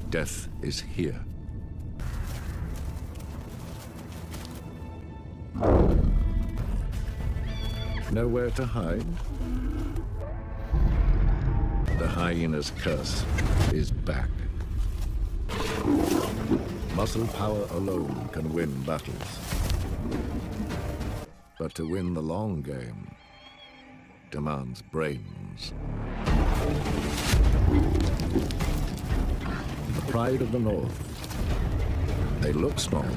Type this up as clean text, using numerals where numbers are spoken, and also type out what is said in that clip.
Death is here. Nowhere to hide? The hyena's curse is back. Muscle power alone can win battles. But to win the long game demands brains. The pride of the North. They look strong,